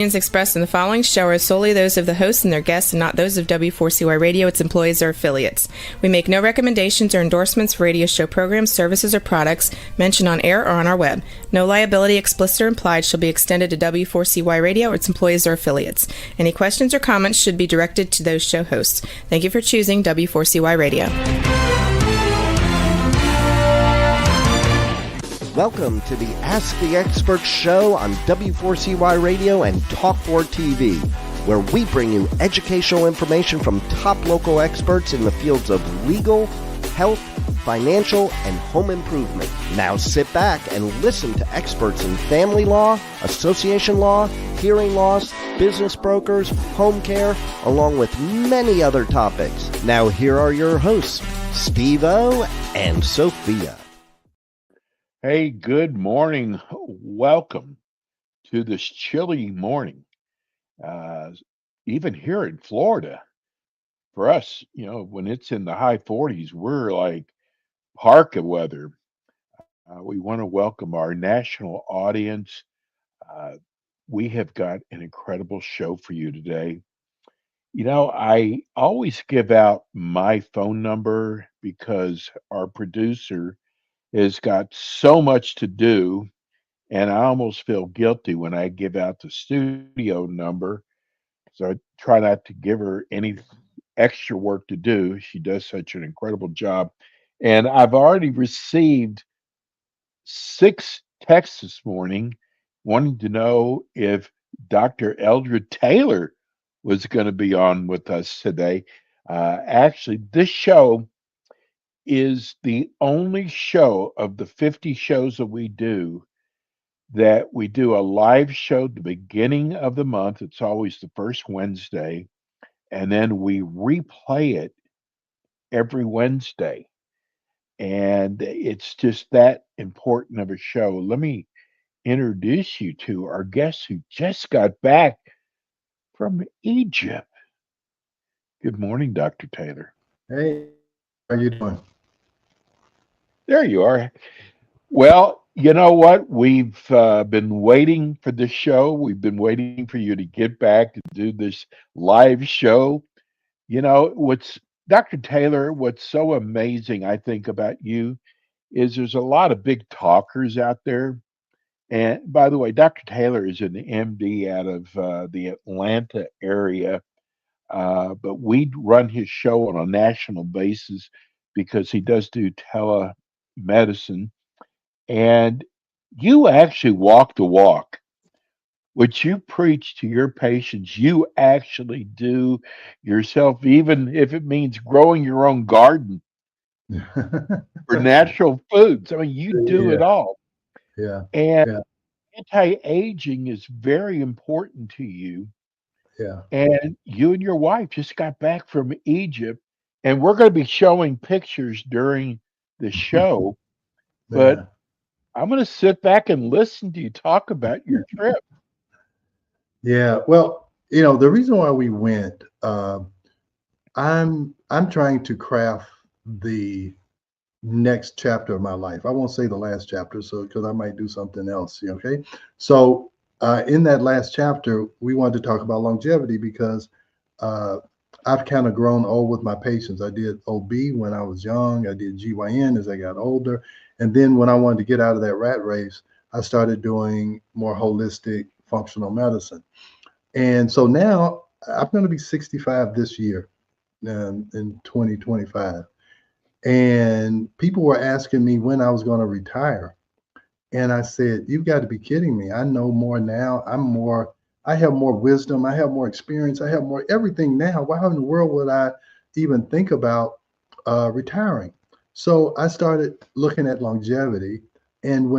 Opinions expressed in the following show are solely those of the hosts and their guests and not those of W4CY Radio, its employees, or affiliates. We make no recommendations or endorsements for radio show programs, services, or products mentioned on air or on our web. No liability, explicit or implied, shall be extended to W4CY Radio or its employees or affiliates. Any questions or comments should be directed to those show hosts. Thank you for choosing W4CY Radio. Welcome to the Ask the Expert show on W4CY Radio and Talk4 TV, where we bring you educational information from top local experts in the fields of legal, health, financial, and home improvement. Now sit back and listen to experts in family law, association law, hearing loss, business brokers, home care, along with many other topics. Now here are your hosts, Steve-O and Sophia. Hey, good morning. Welcome to this chilly morning. Even here in Florida, for us, when it's in the high 40s, we're like parka weather. We want to welcome our national audience. We have got an incredible show for you today. I always give out my phone number because our producer has got so much to do, and I almost feel guilty when I give out the studio number. So I try not to give her any extra work to do. She does such an incredible job. And I've already received 6 texts this morning wanting to know if Dr. Eldred Taylor was going to be on with us today. Actually, this show is the only show of the 50 shows that we do a live show at the beginning of the month. It's always the first Wednesday, and then we replay it every Wednesday. And it's just that important of a show. Let me introduce you to our guest who just got back from Egypt. Good morning, Dr. Taylor. Hey, how are you doing? There you are. Well, you know what? We've been waiting for this show. We've been waiting for you to get back to do this live show. Dr. Taylor, what's so amazing, I think, about you is there's a lot of big talkers out there. And by the way, Dr. Taylor is an MD out of the Atlanta area, but we run his show on a national basis because he does do telemedicine. And you actually walk the walk. What you preach to your patients, you actually do yourself, even if it means growing your own garden for natural foods. I mean, you do it all. Yeah. And Yeah. anti-aging is very important to you. Yeah. And you and your wife just got back from Egypt, and we're going to be showing pictures during the show. But Yeah. I'm going to sit back and listen to you talk about your trip. Yeah. Well, the reason why we went, I'm trying to craft the next chapter of my life. I won't say the last chapter, because I might do something else. Okay. So in that last chapter, we wanted to talk about longevity because I've kind of grown old with my patients. I did OB when I was young. I did GYN as I got older. And then when I wanted to get out of that rat race, I started doing more holistic functional medicine. And so now I'm going to be 65 this year in 2025. And people were asking me when I was going to retire. And I said, you've got to be kidding me. I know more now. I have more wisdom. I have more experience. I have more everything now. Why in the world would I even think about retiring? So I started looking at longevity. And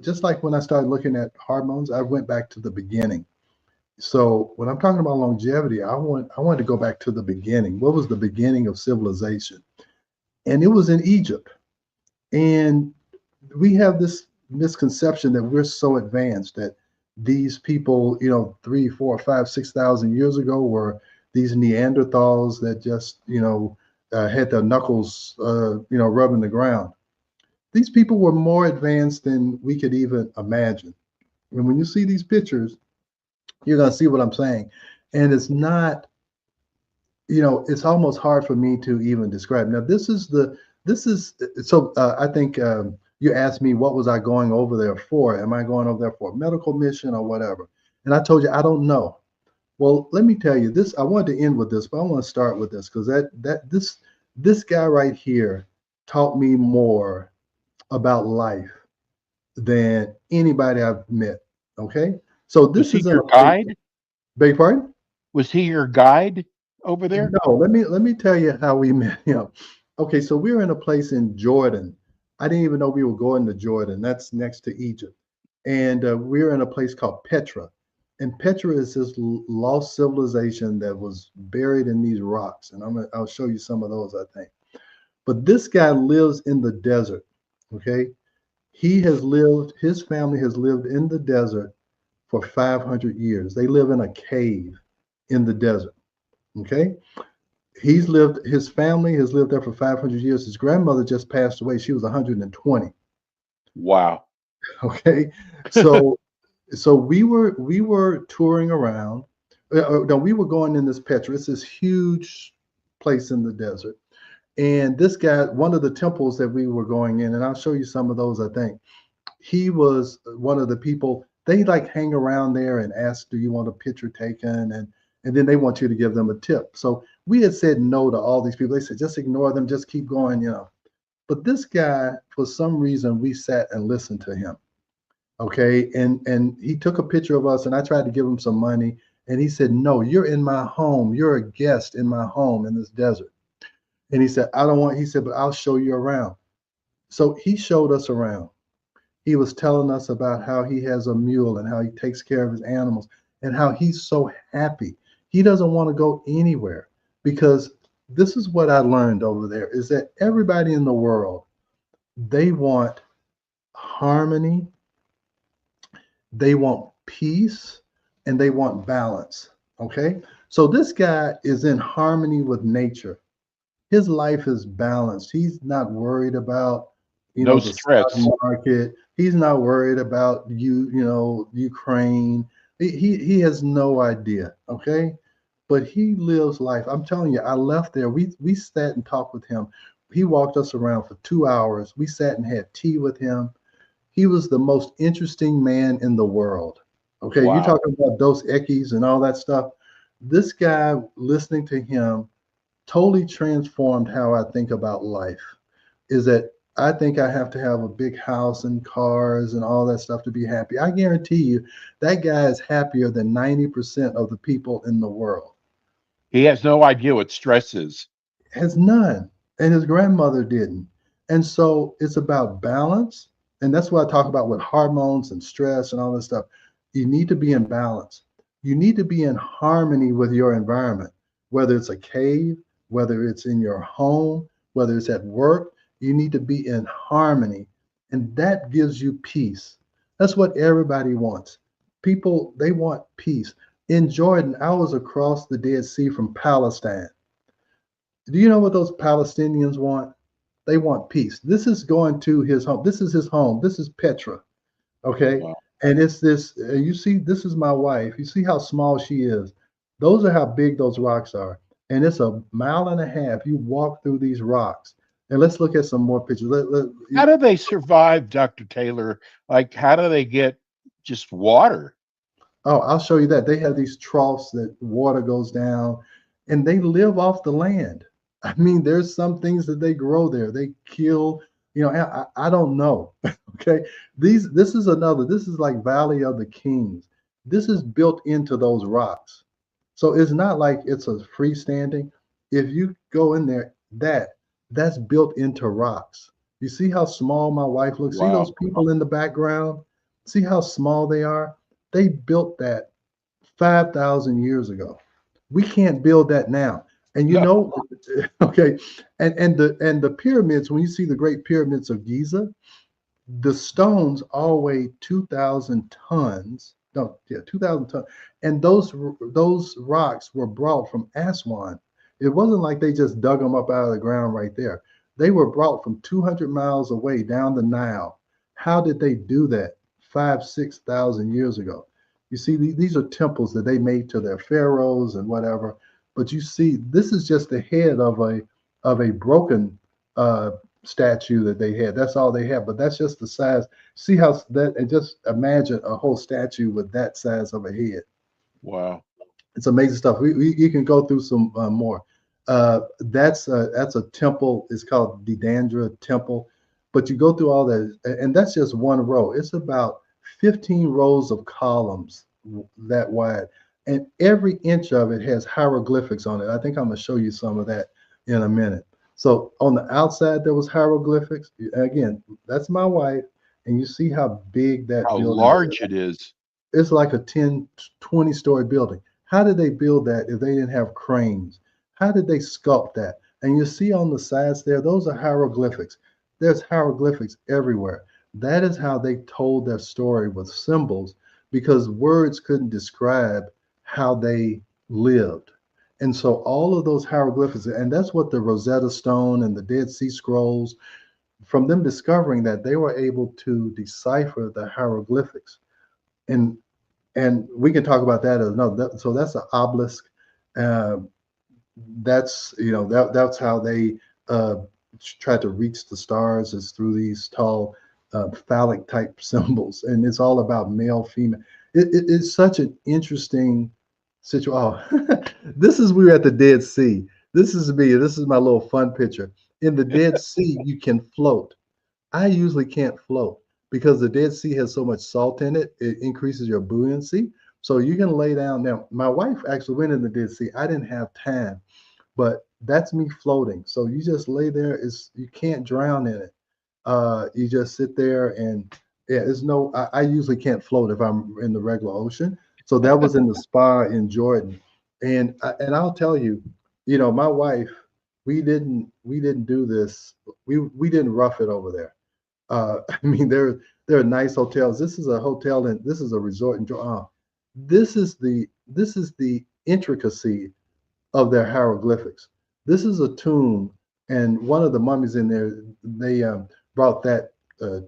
just like when I started looking at hormones, I went back to the beginning. So when I'm talking about longevity, I want to go back to the beginning. What was the beginning of civilization? And it was in Egypt. And we have this misconception that we're so advanced that these people, 3, 4, 5, 6,000 years ago were these Neanderthals that just, had their knuckles, rubbing the ground. These people were more advanced than we could even imagine. And when you see these pictures, You're going to see what I'm saying. And it's not, it's almost hard for me to even describe. Now, I think you asked me, what was I going over there for? Am I going over there for a medical mission or whatever? And I told you, I don't know. Well, let me tell you this. I wanted to end with this, but I want to start with this because this guy right here taught me more about life than anybody I've met. Okay, so this Was is he your guide? Beg your pardon? Was he your guide over there? No, let me tell you how we met him. Okay, so we were in a place in Jordan. I didn't even know we were going to Jordan. That's next to Egypt, and we were in a place called Petra. And Petra is this lost civilization that was buried in these rocks, and I'll show you some of those, I think. But this guy lives in the desert. Okay, his family has lived in the desert for 500 years. They live in a cave in the desert. Okay. His family has lived there for 500 years. His grandmother just passed away. She was 120. Wow. Okay. So, we were touring around. No, we were going in this Petra. It's this huge place in the desert. And this guy, one of the temples that we were going in, and I'll show you some of those, I think. He was one of the people, they like hang around there and ask, do you want a picture taken? And then they want you to give them a tip. So we had said no to all these people. They said, just ignore them, just keep going, But this guy, for some reason, we sat and listened to him. Okay. And he took a picture of us and I tried to give him some money. And he said, no, you're in my home. You're a guest in my home in this desert. And he said, he said, but I'll show you around. So he showed us around. He was telling us about how he has a mule and how he takes care of his animals and how he's so happy. He doesn't want to go anywhere because this is what I learned over there is that everybody in the world, they want harmony, they want peace, and they want balance. Okay. So this guy is in harmony with nature. His life is balanced. He's not worried about, No the stress. stock market. He's not worried about Ukraine. He has no idea. Okay. But he lives life. I'm telling you, I left there. We sat and talked with him. He walked us around for 2 hours. We sat and had tea with him. He was the most interesting man in the world. Okay. Wow. You're talking about Dos Equis and all that stuff. This guy, listening to him, totally transformed how I think about life. Is that I think I have to have a big house and cars and all that stuff to be happy. I guarantee you that guy is happier than 90% of the people in the world. He has no idea what stress is. Has none. And his grandmother didn't. And so it's about balance. And that's what I talk about with hormones and stress and all this stuff. You need to be in balance. You need to be in harmony with your environment, whether it's a cave, whether it's in your home, whether it's at work. You need to be in harmony, and that gives you peace. That's what everybody wants. People, they want peace. In Jordan, I was across the Dead Sea from Palestine. Do you know what those Palestinians want? They want peace. This is going to his home. This is his home. This is Petra. Okay. Wow. And it's this, you see, this is my wife. You see how small she is. Those are how big those rocks are. And it's 1.5 miles. You walk through these rocks. And let's look at some more pictures. How do they survive, Dr. Taylor? Like, how do they get just water? Oh, I'll show you that. They have these troughs that water goes down, and they live off the land. I mean, there's some things that they grow there. They kill, I don't know. Okay. This is like Valley of the Kings. This is built into those rocks. So it's not like it's a freestanding. If you go in there, that's built into rocks. You see how small my wife looks? Wow. See those people in the background? See how small they are? They built that 5,000 years ago. We can't build that now. And okay. And the pyramids, when you see the great pyramids of Giza, the stones all weigh 2,000 tons. 2,000 tons. And those rocks were brought from Aswan. It wasn't like they just dug them up out of the ground right there. They were brought from 200 miles away down the Nile. How did they do that 5,000 to 6,000 years ago? You see, these are temples that they made to their pharaohs and whatever. But you see, this is just the head of a broken statue that they had. That's all they have. But that's just the size. See how that? And just imagine a whole statue with that size of a head. Wow. It's amazing stuff. You can go through some more. That's a temple. It's called Didandra Temple. But you go through all that, and that's just one row. It's about 15 rows of columns that wide, and every inch of it has hieroglyphics on it. I think I'm going to show you some of that in a minute. So on the outside, there was hieroglyphics. Again, that's my wife, and you see how big that How building large is. it is. It's like a 10, 20-story building. How did they build that if they didn't have cranes? How did they sculpt that? And you see on the sides there, those are hieroglyphics. There's hieroglyphics everywhere. That is how they told their story with symbols, because words couldn't describe how they lived. And so all of those hieroglyphics, and that's what the Rosetta Stone and the Dead Sea Scrolls, from them discovering that, they were able to decipher the hieroglyphics. And we can talk about that as another. So that's an obelisk. That's that's how they try to reach the stars, is through these tall phallic type symbols, and it's all about male, female. It's such an interesting situation. Oh, this is we're at the Dead Sea. This is me. This is my little fun picture. In the Dead Sea, you can float. I usually can't float because the Dead Sea has so much salt in it. It increases your buoyancy. So you can lay down. Now, my wife actually went in the Dead Sea. I didn't have time, but that's me floating. So you just lay there. You can't drown in it. You just sit there, and yeah, there's no. I usually can't float if I'm in the regular ocean. So that was in the spa in Jordan, and I'll tell you, my wife, we didn't do this. We didn't rough it over there. I mean, there are nice hotels. This is a hotel, and this is a resort in Jordan. This is the intricacy of their hieroglyphics. This is a tomb, and one of the mummies in there, they brought that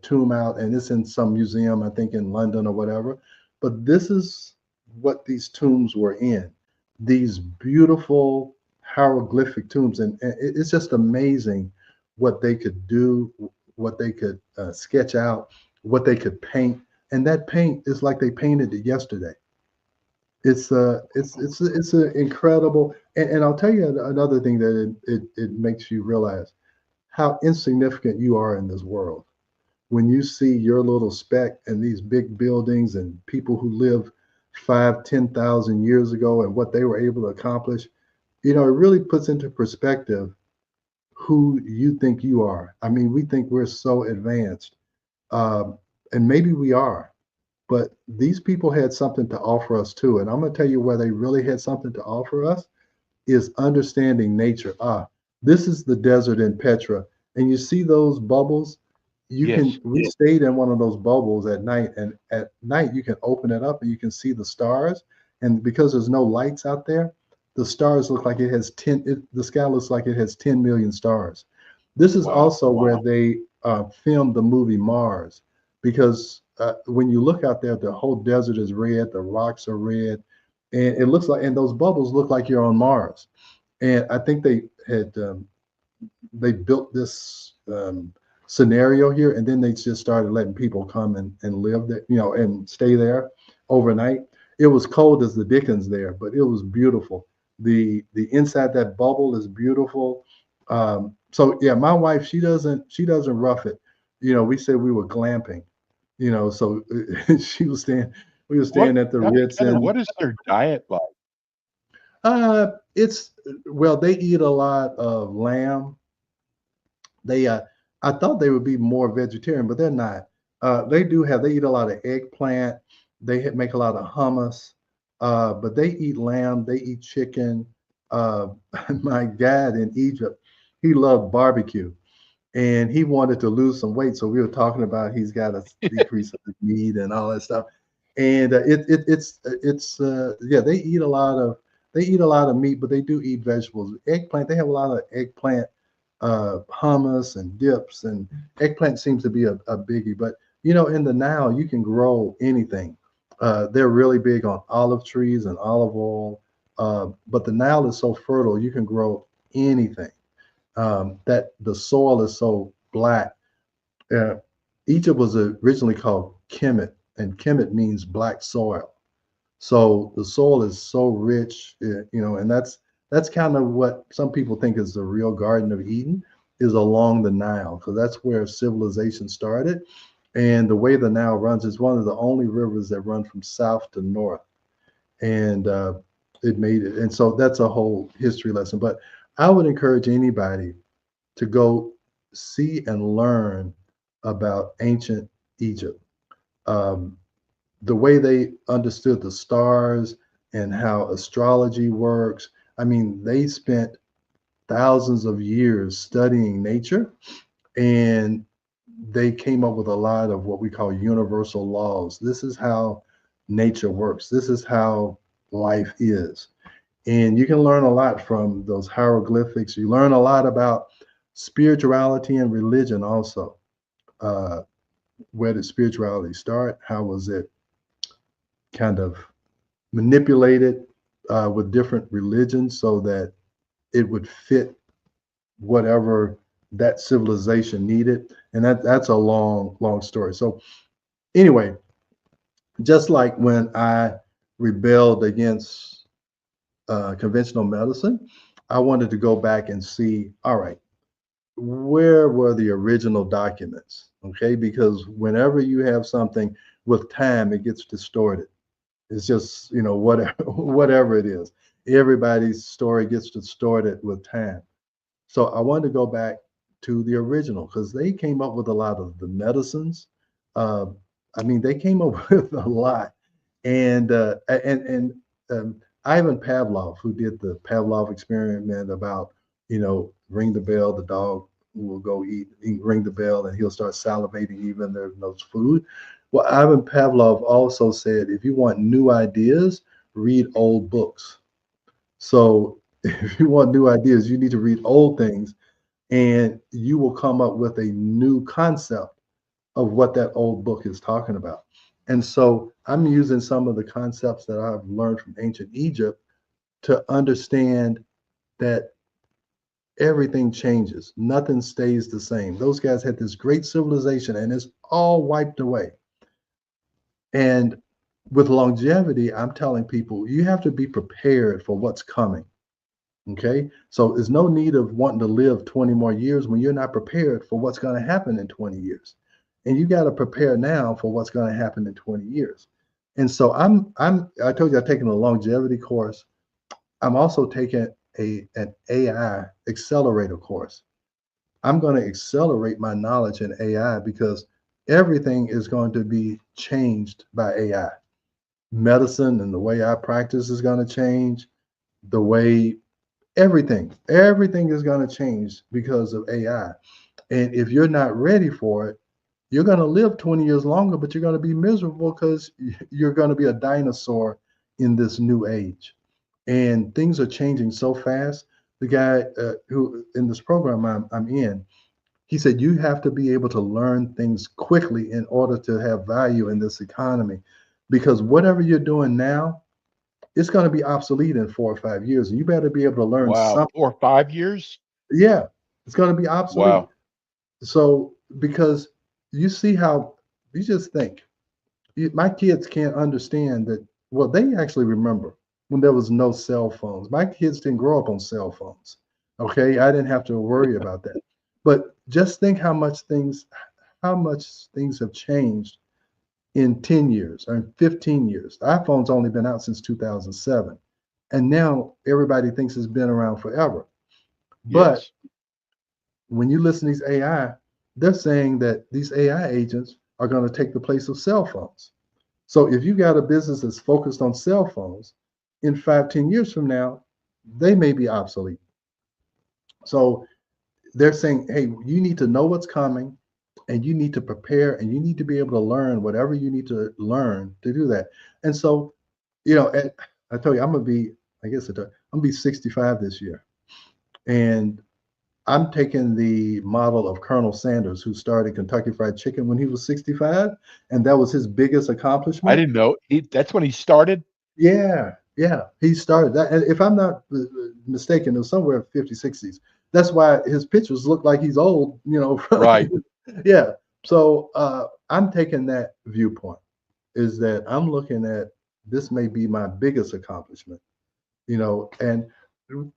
tomb out, and it's in some museum, I think in London or whatever. But this is what these tombs were in, these beautiful hieroglyphic tombs. And it's just amazing what they could do, what they could sketch out, what they could paint. And that paint is like they painted it yesterday. It's an incredible, and I'll tell you another thing that it makes you realize how insignificant you are in this world. When you see your little speck and these big buildings and people who lived 5,000-10,000 years ago and what they were able to accomplish, it really puts into perspective who you think you are. I mean, we think we're so advanced, and maybe we are, but these people had something to offer us too. And I'm going to tell you where they really had something to offer us is understanding nature. This is the desert in Petra, and you see those bubbles. We stayed in one of those bubbles at night, and at night you can open it up and you can see the stars. And because there's no lights out there, the stars look like the sky looks like it has 10 million stars. This is also where they filmed the movie Mars, because when you look out there, the whole desert is red, the rocks are red, and it looks like, and those bubbles look like you're on Mars. And I think they built this scenario here, and then they just started letting people come and live there, and stay there overnight. It was cold as the dickens there, but it was beautiful. The inside that bubble is beautiful. So yeah, my wife, she doesn't rough it. We said we were glamping, so we were staying at the Ritz. And what is their diet like? They eat a lot of lamb. I thought they would be more vegetarian, but they're not. They eat a lot of eggplant. They make a lot of hummus, but they eat lamb. They eat chicken. My dad in Egypt, he loved barbecue, and he wanted to lose some weight. So we were talking about he's got to decrease the meat and all that stuff. And they eat a lot of meat, but they do eat vegetables. Eggplant, they have a lot of eggplant hummus and dips, and eggplant seems to be a biggie. But in the Nile, you can grow anything. They're really big on olive trees and olive oil. But the Nile is so fertile, you can grow anything. That the soil is so black. Uh, Egypt was originally called Kemet, and Kemet means black soil. So the soil is so rich, and that's kind of what some people think is the real Garden of Eden, is along the Nile, because that's where civilization started. And the way the Nile runs is one of the only rivers that run from south to north. And it made it. And so that's a whole history lesson. But I would encourage anybody to go see and learn about ancient Egypt. The way they understood the stars and how astrology works. I mean, they spent thousands of years studying nature, and they came up with a lot of what we call universal laws. This is how nature works. This is how life is. And you can learn a lot from those hieroglyphics. You learn a lot about spirituality and religion also. Where did spirituality start? How was it kind of manipulated with different religions so that it would fit whatever that civilization needed? And that's a long story. So anyway, just like when I rebelled against conventional medicine, I wanted to go back and see, all right, where were the original documents? Okay, because whenever you have something with time, it gets distorted. It's just, whatever it is. Everybody's story gets distorted with time. So I wanted to go back to the original, because they came up with a lot of the medicines. They came up with a lot. And Ivan Pavlov, who did the Pavlov experiment about, ring the bell, the dog will go eat, ring the bell, and he'll start salivating even though there's no food. Well, Ivan Pavlov also said, if you want new ideas, read old books. So if you want new ideas, you need to read old things, and you will come up with a new concept of what that old book is talking about. And so I'm using some of the concepts that I've learned from ancient Egypt to understand that everything changes. Nothing stays the same. Those guys had this great civilization, and it's all wiped away. And with longevity, I'm telling people, you have to be prepared for what's coming. Okay. So there's no need of wanting to live 20 more years when you're not prepared for what's going to happen in 20 years. And you got to prepare now for what's going to happen in 20 years. And so I told you I've taken a longevity course. I'm also taking an AI accelerator course. I'm going to accelerate my knowledge in AI, because everything is going to be changed by AI. Medicine and the way I practice is going to change. The way everything is going to change because of AI. And if you're not ready for it, you're going to live 20 years longer, but you're going to be miserable, because you're going to be a dinosaur in this new age. And things are changing so fast. The guy who in this program I'm in, he said, you have to be able to learn things quickly in order to have value in this economy, because whatever you're doing now, it's going to be obsolete in 4 or 5 years. And you better be able to learn something. 4 or 5 years? Yeah, it's going to be obsolete. Wow. So, because you see how, you just think, my kids can't understand that. Well, they actually remember when there was no cell phones. My kids didn't grow up on cell phones. Okay, I didn't have to worry about that. But just think how much things have changed in 10 years or in 15 years. The iPhone's only been out since 2007. And now everybody thinks it's been around forever. But Yes. when you listen to these AI, they're saying that these AI agents are going to take the place of cell phones. So if you got a business that's focused on cell phones, in 5-10 years from now, they may be obsolete. So they're saying, hey, you need to know what's coming, and you need to prepare, and you need to be able to learn whatever you need to learn to do that. And so, I tell you, I'm going to be 65 this year. And I'm taking the model of Colonel Sanders, who started Kentucky Fried Chicken when he was 65, and that was his biggest I accomplishment. didn't know that's when he started. Yeah, yeah, he started that. And if I'm not mistaken, it was somewhere in 50s, 60s. That's why his pictures look like he's old, Right. Yeah. So I'm taking that viewpoint, is that I'm looking at this may be my biggest accomplishment, and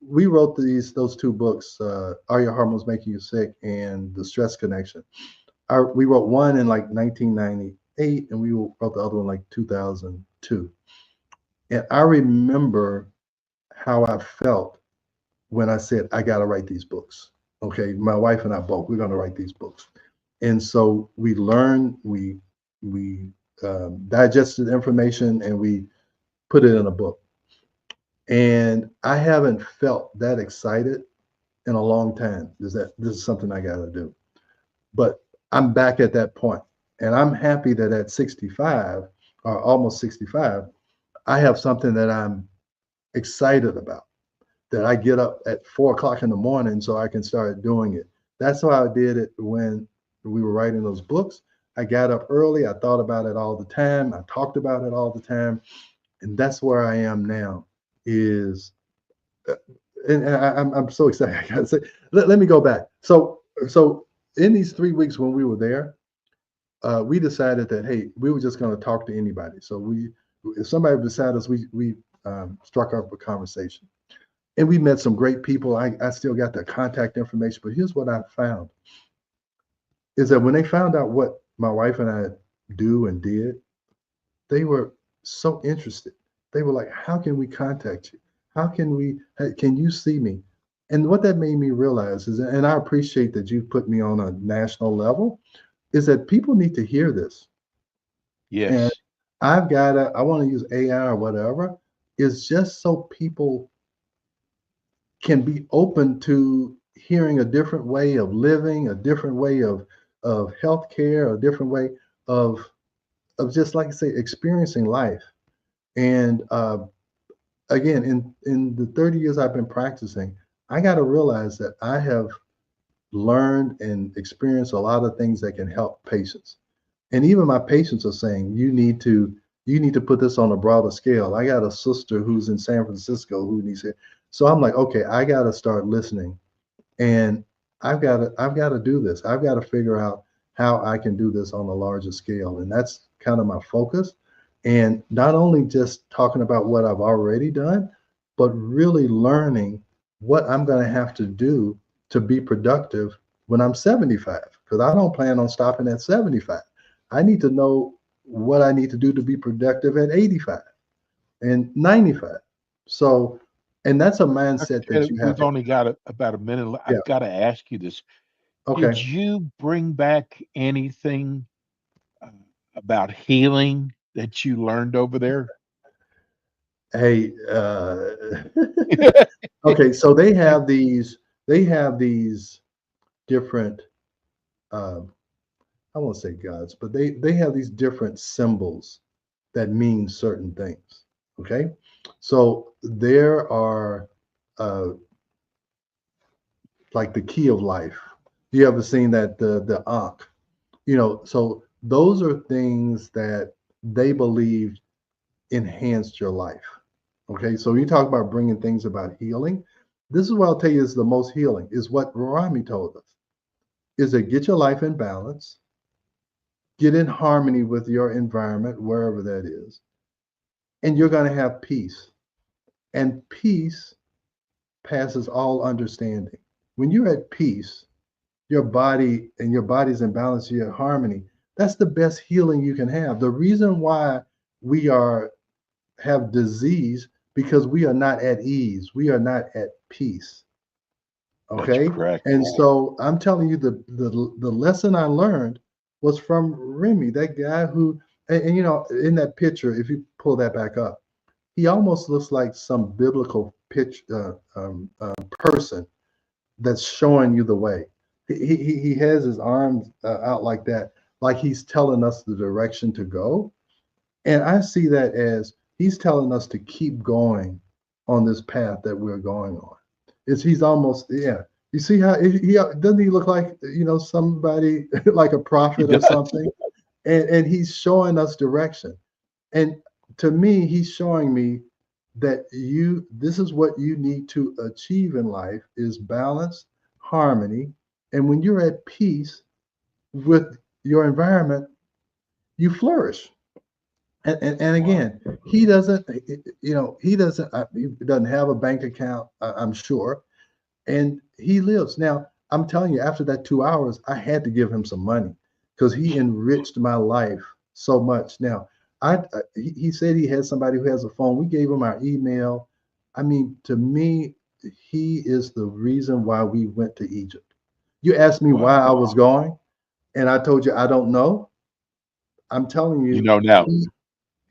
we wrote those two books, Are Your Hormones Making You Sick and The Stress Connection. We wrote one in like 1998, and we wrote the other one like 2002. And I remember how I felt when I said, I got to write these books. Okay. My wife and I both, we're going to write these books. And so we learned, we digested information, and we put it in a book. And I haven't felt that excited in a long time. This is something I got to do. But I'm back at that point, and I'm happy that at 65 or almost 65, I have something that I'm excited about, that I get up at 4 o'clock in the morning so I can start doing it. That's how I did it when we were writing those books. I got up early. I thought about it all the time. I talked about it all the time. And that's where I am now is, and I'm so excited. I gotta say, let me go back. So in these 3 weeks when we were there, we decided that, hey, we were just going to talk to anybody. So if somebody beside us, we struck up a conversation, and we met some great people. I still got their contact information, but here's what I found is that when they found out what my wife and I do and did, they were so interested. They were like, how can we contact you? Can you see me? And what that made me realize is, and I appreciate that you put me on a national level, is that people need to hear this. And Yes. I want to use AI or whatever, is just so people can be open to hearing a different way of living, a different way of healthcare, a different way of just, like I say, experiencing life. And again, in the 30 years I've been practicing, I got to realize that I have learned and experienced a lot of things that can help patients. And even my patients are saying, you need to put this on a broader scale. I got a sister who's in San Francisco who needs it. So I'm like, okay, I got to start listening, and I've got to do this. I've got to figure out how I can do this on a larger scale. And that's kind of my focus. And not only just talking about what I've already done, but really learning what I'm going to have to do to be productive when I'm 75, because I don't plan on stopping at 75. I need to know what I need to do to be productive at 85 and 95. So, and that's a mindset that you have We've to. only got about a minute. Yeah. I've got to ask you this. Okay. Did you bring back anything about healing that you learned over there? Hey, okay. So they have these different, I won't say gods, but they have these different symbols that mean certain things. Okay. So there are like the key of life. You ever seen that, the Ankh? So those are things that they believe enhanced your life. Okay. So you talk about bringing things about healing. This is what I'll tell you is the most healing, is what Rami told us, is that get your life in balance, get in harmony with your environment, wherever that is, and you're going to have peace. And peace passes all understanding. When you're at peace, your body's in balance, you're in harmony. That's the best healing you can have. The reason why we have disease, because we are not at ease. We are not at peace. Okay. That's correct. And so I'm telling you, the lesson I learned was from Remy, that guy who, and in that picture, if you pull that back up, he almost looks like some biblical person that's showing you the way. He has his arms out like that, like he's telling us the direction to go. And I see that as he's telling us to keep going on this path that we're going on. He's almost, yeah, You see how he doesn't he look like, somebody like a prophet or something? And he's showing us direction. And to me, he's showing me that this is what you need to achieve in life is balance, harmony. And when you're at peace with your environment, you flourish. And again, he doesn't have a bank account, I'm sure, and he lives. Now, I'm telling you, after that 2 hours, I had to give him some money because he enriched my life so much. Now, he said he had somebody who has a phone. We gave him our email. I mean, to me, he is the reason why we went to Egypt. You asked me why I was going, and I told you I don't know. I'm telling you, You know now.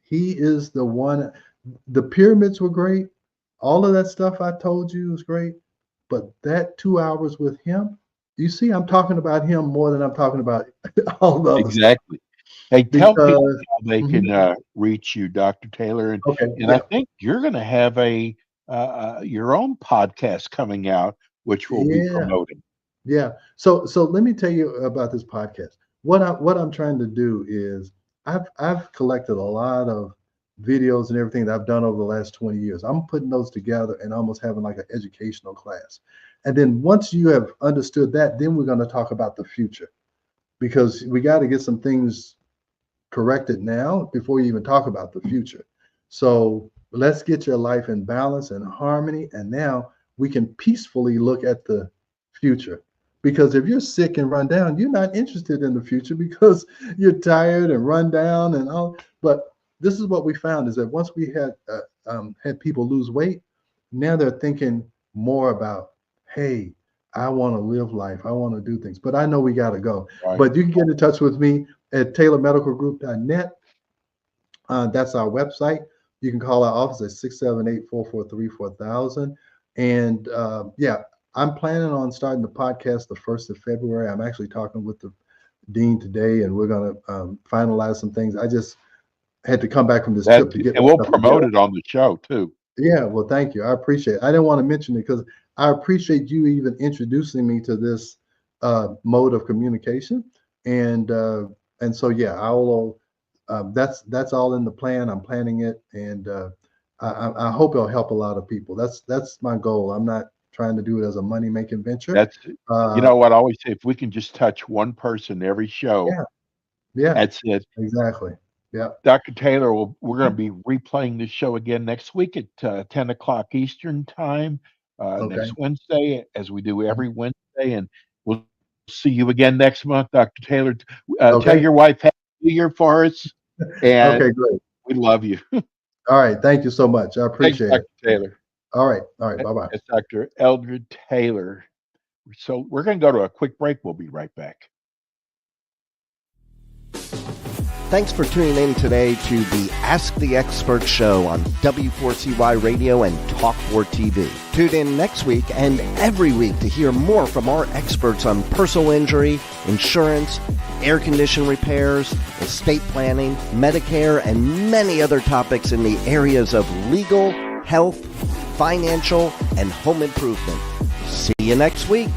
He is the one. The pyramids were great. All of that stuff I told you was great. But that 2 hours with him, you see, I'm talking about him more than I'm talking about all the other Exactly. Hey, tell people Because- how they can reach you, Dr. Taylor. And, Okay. and I think you're going to have your own podcast coming out, which we'll be promoting. Yeah. So let me tell you about this podcast. What I'm trying to do is I've collected a lot of videos and everything that I've done over the last 20 years. I'm putting those together and almost having like an educational class. And then once you have understood that, then we're going to talk about the future, because we got to get some things corrected now before you even talk about the future. So let's get your life in balance and harmony. And now we can peacefully look at the future. Because if you're sick and run down, you're not interested in the future because you're tired and run down and all. But this is what we found is that once we had people lose weight, now they're thinking more about, hey, I want to live life. I want to do things, but I know we got to go. Right. But you can get in touch with me at taylormedicalgroup.net. That's our website. You can call our office at 678-443-4000. And I'm planning on starting the podcast the 1st of February. I'm actually talking with the dean today, and we're going to finalize some things. I just had to come back from this trip to get. And we'll promote it on the show too. Yeah, well, thank you. I appreciate it. I didn't want to mention it because I appreciate you even introducing me to this mode of communication. And so yeah, I'll. That's all in the plan. I'm planning it, and I hope it'll help a lot of people. That's my goal. I'm not trying to do it as a money-making venture. That's you know what I always say, if we can just touch one person every show, yeah, that's it. Exactly. Yeah. Dr. Taylor, we're going to be replaying this show again next week at 10 o'clock Eastern time, next Wednesday, as we do every Wednesday. And we'll see you again next month, Dr. Taylor. Tell your wife Happy New Year for us. And okay, great. We love you. All right. Thank you so much. I appreciate Thanks, it. Dr. Taylor. All right. Bye-bye. It's Dr. Eldred Taylor. So we're going to go to a quick break. We'll be right back. Thanks for tuning in today to the Ask the Expert show on W4CY Radio and Talk4 TV. Tune in next week and every week to hear more from our experts on personal injury, insurance, air condition repairs, estate planning, Medicare, and many other topics in the areas of legal, health, financial, and home improvement. See you next week.